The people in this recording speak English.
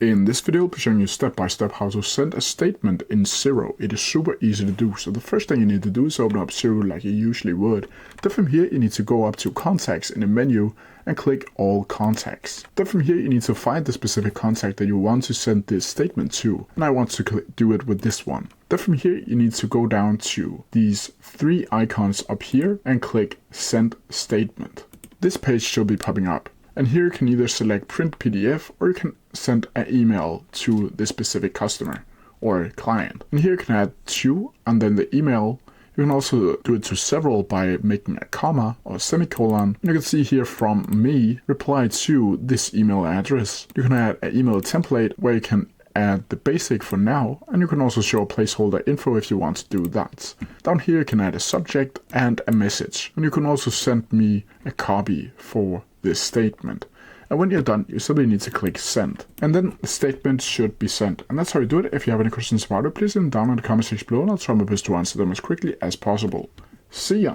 In this video, I'll be showing you step by step how to send a statement in Xero. It is super easy to do. So the first thing you need to do is open up Xero like you usually would. Then from here, you need to go up to contacts in the menu and click all contacts. Then from here, you need to find the specific contact that you want to send this statement to. And I want to do it with this one. Then from here, you need to go down to these three icons up here and click send statement. This page should be popping up. And here you can either select print PDF or you can send an email to this specific customer or client. And here you can add to and then the email. You can also do it to several by making a comma or a semicolon. And you can see here from me, reply to this email address. You can add an email template where you can add the basic for now, and you can also show a placeholder info if you want to do that. Down here you can add a subject and a message, and you can also send me a copy for this statement. And when you're done, you simply need to click send, and then the statement should be sent. And that's how you do it. If you have any questions about it, please leave them down in the comment section below, and I'll try my best to answer them as quickly as possible. See ya!